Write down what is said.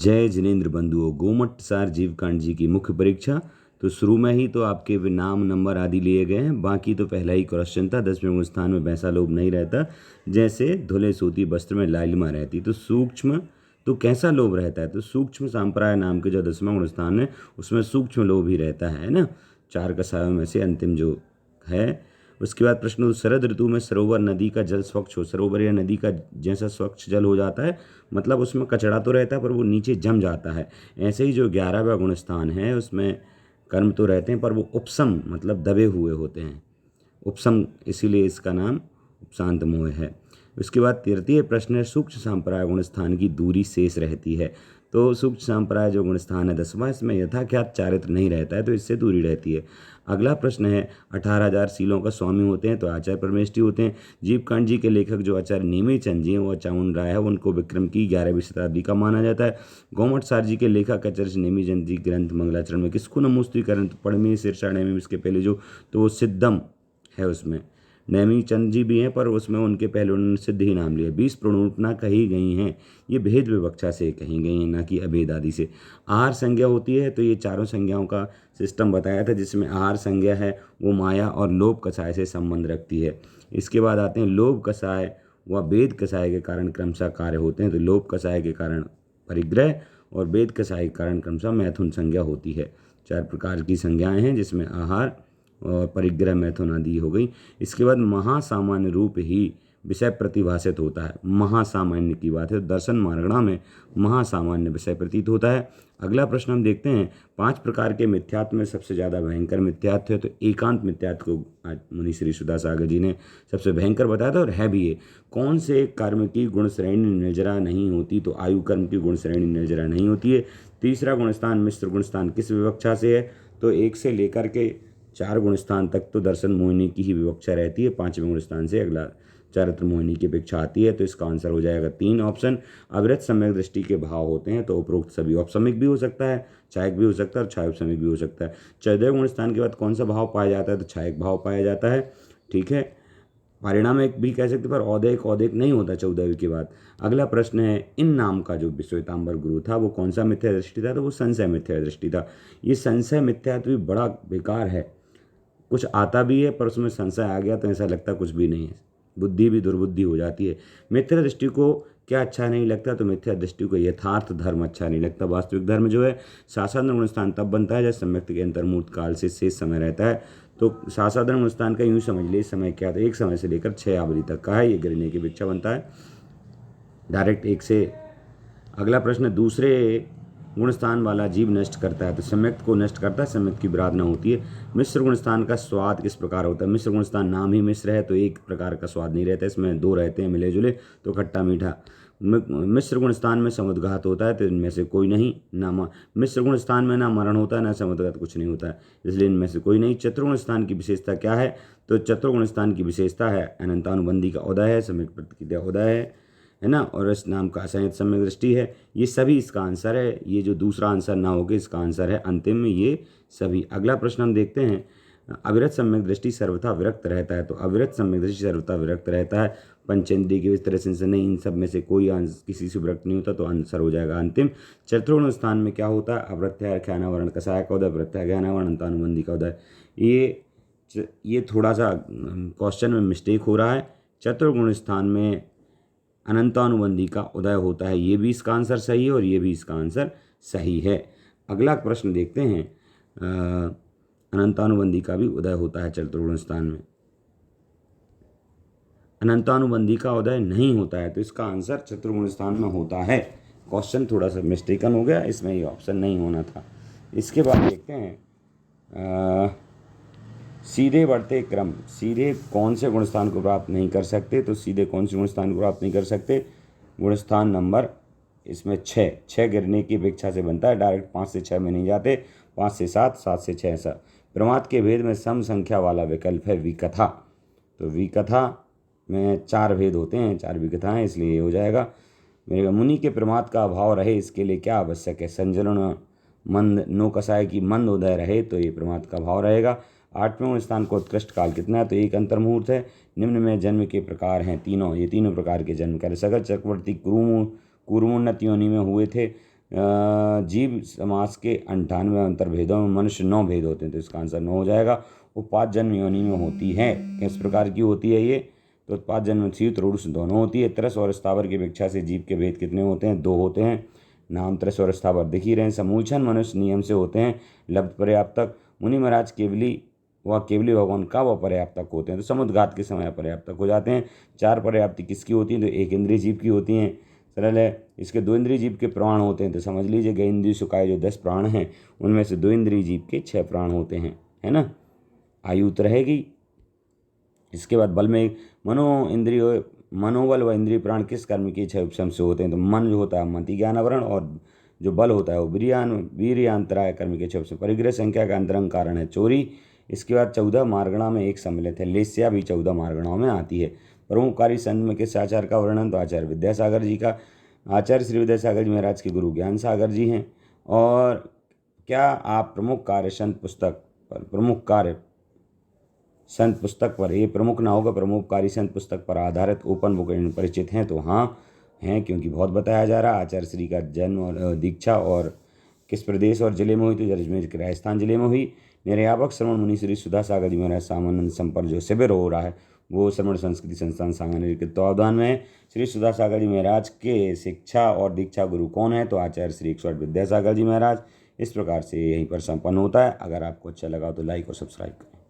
जय जिनेन्द्र बंधुओं, गोमट सार जीवकांड जी की मुख्य परीक्षा। तो शुरू में ही तो आपके नाम नंबर आदि लिए गए हैं, बाकी तो पहला ही क्वेश्चन था। 10वें गुण स्थान में वैसा लोभ नहीं रहता जैसे धुले सूती वस्त्र में लालिमा रहती। तो सूक्ष्म तो कैसा लोभ रहता है? तो सूक्ष्म सांप्राय नाम के जो 10वां गुण स्थान है उसमें सूक्ष्म लोभ ही रहता है ना। 4 कसायों में से अंतिम जो है। उसके बाद प्रश्न, शरद ऋतु में सरोवर नदी का जल स्वच्छ हो। सरोवर या नदी का जैसा स्वच्छ जल हो जाता है, मतलब उसमें कचरा तो रहता है पर वो नीचे जम जाता है। ऐसे ही जो 11वां गुण स्थान है उसमें कर्म तो रहते हैं पर वो उपसम मतलब दबे हुए होते हैं। उपसम, इसीलिए इसका नाम उपशांत मोह है। उसके बाद तृतीय प्रश्न है, सूक्ष्म सांप्राय गुण स्थान की दूरी शेष रहती है। तो सूक्ष्म सांप्राय जो गुण स्थान है 10वां, इसमें यथाख्यात चारित्र नहीं रहता है तो इससे दूरी रहती है। अगला प्रश्न है, 18,000 सीलों का स्वामी होते हैं तो आचार्य परमेष्ठी होते हैं। जीवकांड जी के लेखक जो आचार्य नेमिचंद जी हैं वो चामुंड राय है, उनको विक्रम की 11वीं शताब्दी का माना जाता है। गोमट सार जी के लेखक आचार्य नेमिचंद जी ग्रंथ मंगलाचरण में किसको नमोस्तुतिकरण, तो पढ़मी शीर्षा नेमी इसके पहले जो, तो वो सिद्धम है उसमें। नेमिचंद जी भी हैं पर उसमें उनके पहले उन्होंने सिद्ध ही नाम लिया। 20 प्रणूपना कही गई हैं, ये भेद विवक्षा से कही गई हैं, ना कि अभेद आदि से। आहार संज्ञा होती है तो ये चारों संज्ञाओं का सिस्टम बताया था, जिसमें आहार संज्ञा है वो माया और लोभ कषाय से संबंध रखती है। इसके बाद आते हैं लोभ कषाय व वेद कषाय के कारण क्रमशः कार्य होते हैं। तो लोभ कषाय के कारण परिग्रह और वेद कषाय के कारण क्रमशः मैथुन संज्ञा होती है। 4 प्रकार की संज्ञाएं हैं जिसमें आहार और परिग्रह मैथुन आदि हो गई। इसके बाद महासामान्य रूप ही विषय प्रतिभाषित होता है। महासामान्य की बात है, दर्शन मार्गणा में महासामान्य विषय प्रतीत होता है। अगला प्रश्न हम देखते हैं, 5 प्रकार के मिथ्यात्व में सबसे ज़्यादा भयंकर मिथ्यात्व है तो एकांत मिथ्यात्व को आज मुनि श्री सुधा सागर जी ने सबसे भयंकर बताया था और है भी ये। कौन से कर्म की गुण श्रेणी निर्जरा नहीं होती? तो आयु कर्म की गुण श्रेणी निर्जरा नहीं होती है। तीसरा गुण स्थान मिश्र गुण स्थान किस विवक्षा से है? तो 1 से लेकर के 4 गुण स्थान तक तो दर्शन मोहिनी की ही विवक्षा रहती है। 5वें गुण स्थान से अगला चारित्र मोहिनी की अपेक्षा आती है, तो इसका आंसर हो जाएगा 3 ऑप्शन। अविरत सम्यक दृष्टि के भाव होते हैं तो उपरोक्त सभी औपसमिक भी हो सकता है, छायक भी हो सकता है और छायोपसमिक भी हो सकता है। 14वें गुण स्थान के बाद कौन सा भाव पाया जाता है? तो छायक भाव पाया जाता है। ठीक है, परिणामिक भी कह सकते पर औदैक औदैक नहीं होता 14वीं के बाद। अगला प्रश्न है, इन नाम का जो विश्वेतांबर गुरु था वो कौन सा मिथ्या दृष्टि था? तो वो संशय मिथ्या दृष्टि था। ये संशय मिथ्यात्व भी बड़ा बेकार है, कुछ आता भी है पर उसमें संशय आ गया तो ऐसा लगता कुछ भी नहीं है, बुद्धि भी दुर्बुद्धि हो जाती है। मिथ्या दृष्टि को क्या अच्छा नहीं लगता? तो मिथ्या दृष्टि को यथार्थ धर्म अच्छा नहीं लगता। वास्तविक धर्म जो है शासाधन गुण स्थान तब बनता है जब सम्यक्त के अंतर्मूर्त काल से शेष समय रहता है। तो शासाधन गुण स्थान का यूँ समझ लिए समय क्या था, 1 समय से लेकर 6 आवधि तक का है, ये गिरने की भिक्षा बनता है डायरेक्ट 1 से। अगला प्रश्न, दूसरे गुण स्थान वाला जीव नष्ट करता है तो सम्यक्त को नष्ट करता है, सम्यक्त की विराधना होती है। मिश्र गुण स्थान का स्वाद किस प्रकार होता है? मिश्र गुण स्थान नाम ही मिश्र है तो एक प्रकार का स्वाद नहीं रहता, इसमें 2 रहते हैं मिले जुले, तो खट्टा मीठा। मिश्र गुण स्थान में समुद्घात होता है तो इनमें से कोई नहीं। ना मिश्र गुण स्थान में ना मरण होता है ना समुद्घात, कुछ नहीं होता है, इसलिए इनमें से कोई नहीं। चतुर्गुण स्थान की विशेषता क्या है? तो चतुर्गुण स्थान की विशेषता है अनंतानुबंधी का उदय है, सम्यक प्रतिक्रिया उदय है ना, और इस नाम का असंयत सम्यक दृष्टि है। ये सभी इसका आंसर है। ये जो दूसरा आंसर ना होगा इसका आंसर है अंतिम में ये सभी। अगला प्रश्न हम देखते हैं, अविरत सम्यक दृष्टि सर्वथा विरक्त रहता है तो अविरत सम्यक दृष्टि सर्वथा विरक्त रहता है। पंचेंद्रिय की इस तरह से नहीं, इन सब में से कोई किसी से विरक्त नहीं होता तो आंसर हो जाएगा अंतिम। चतुर्गुण स्थान में क्या होता है? अप्रत्याख्यानावरण कषाय का उदय, प्रत्याख्यानावरण अंतानुबंधी का उदय। ये थोड़ा सा क्वेश्चन में मिस्टेक हो रहा है। चतुर्गुण स्थान में अनंतानुबंधी का उदय होता है, ये भी इसका आंसर सही है और ये भी इसका आंसर सही है। अगला प्रश्न देखते हैं, अनंतानुबंधी का भी उदय होता है चतुर्गुण स्थान में, अनंतानुबंधी का उदय नहीं होता है तो इसका आंसर चतुर्गुण स्थान में होता है। क्वेश्चन थोड़ा सा मिस्टेकन हो गया, इसमें ये ऑप्शन नहीं होना था। इसके बाद देखते हैं सीधे बढ़ते क्रम, सीधे कौन से गुणस्थान को प्राप्त नहीं कर सकते? तो सीधे कौन से गुणस्थान को प्राप्त नहीं कर सकते? गुणस्थान नंबर इसमें 6 गिरने की अपेक्षा से बनता है, डायरेक्ट 5 से 6 में नहीं जाते, 5 से 7, 7 से 6 ऐसा। प्रमाद के भेद में सम संख्या वाला विकल्प है विकथा, तो विकथा में 4 भेद होते हैं, 4 विकथाएँ, इसलिए ये हो जाएगा मेरे। मुनि के प्रमाद का अभाव रहे इसके लिए क्या आवश्यक है? संजलन मंद नो कसाय की मंद उदय रहे तो ये प्रमाद का भाव रहेगा। 8वें गुण स्थान को उत्कृष्ट काल कितना है? तो 1 अंतर्मुहूर्त है। निम्न में जन्म के प्रकार हैं तीनों, ये तीनों प्रकार के जन्म कर सकल चक्रवर्ती कुरुमोन्नत योनि में हुए थे। जीव समास के 98 अंतर्भेदों में मनुष्य 9 भेद होते हैं, तो इसका आंसर 9 हो जाएगा। उत्पाद जन्म योनि में होती है, किस प्रकार की होती है ये? तो उत्पाद जन्म शीत रूढ़ दोनों होती है। त्रस और स्थावर की अपेक्षा से जीव के भेद कितने होते हैं? 2 होते हैं। नाम त्रस और स्थावर दिख ही रहे हैं। समूलछन मनुष्य नियम से होते हैं। लब्ध पर्याप्तक मुनि महाराज केवली केवली भगवान का वह पर्याप्तक होते हैं, तो समुद्घात के समय पर्याप्तक हो जाते हैं। 4 पर्याप्ति किसकी होती हैं? तो एक इंद्रिय जीव की होती हैं। सरल है। इसके 2 इंद्रिय जीव के प्राण होते हैं, तो समझ लीजिए गए इंद्रिय सुखाए जो 10 प्राण हैं उनमें से 2 इंद्रिय जीव के 6 प्राण होते हैं, है ना। आयु तो रहेगी। इसके बाद बल में मनोबल व इंद्रिय प्राण किस कर्म की इच्छा उपशम से होते हैं? तो मन जो होता है मति ज्ञान आवरण, और जो बल होता है वो वीर्यांतराय कर्म के इच्छा उपशम। परिग्रह संख्या का अंतरंग कारण है चोरी। इसके बाद 14 मार्गणा में एक सम्मिलित है। लेस्या भी 14 मार्गणाओं में आती है। प्रमुख कार्य संत में किस आचार्य का वर्णन? तो आचार्य विद्यासागर जी का। आचार्य श्री विद्यासागर जी महाराज के गुरु ज्ञान सागर जी हैं। और क्या आप प्रमुख कार्य संत पुस्तक पर, ये प्रमुख ना होगा, प्रमुख कार्य संत पुस्तक पर आधारित ओपन बुक परिचित हैं? तो हाँ हैं, क्योंकि बहुत बताया जा रहा है। आचार्य श्री का जन्म और दीक्षा और किस प्रदेश और जिले में हुई? तो अजमेर के राजस्थान जिले में हुई। निर्यापक श्रवण मुनि श्री सुधा सागर जी महाराज सामानंद संपर्क जो शिविर हो रहा है वो श्रवण संस्कृति संस्थान सांगानेर के तत्वावधान में है। श्री सुधा सागर जी महाराज के शिक्षा और दीक्षा गुरु कौन है? तो आचार्य श्री 108 विद्यासागर जी महाराज। इस प्रकार से यहीं पर संपन्न होता है। अगर आपको अच्छा लगा तो लाइक और सब्सक्राइब करें।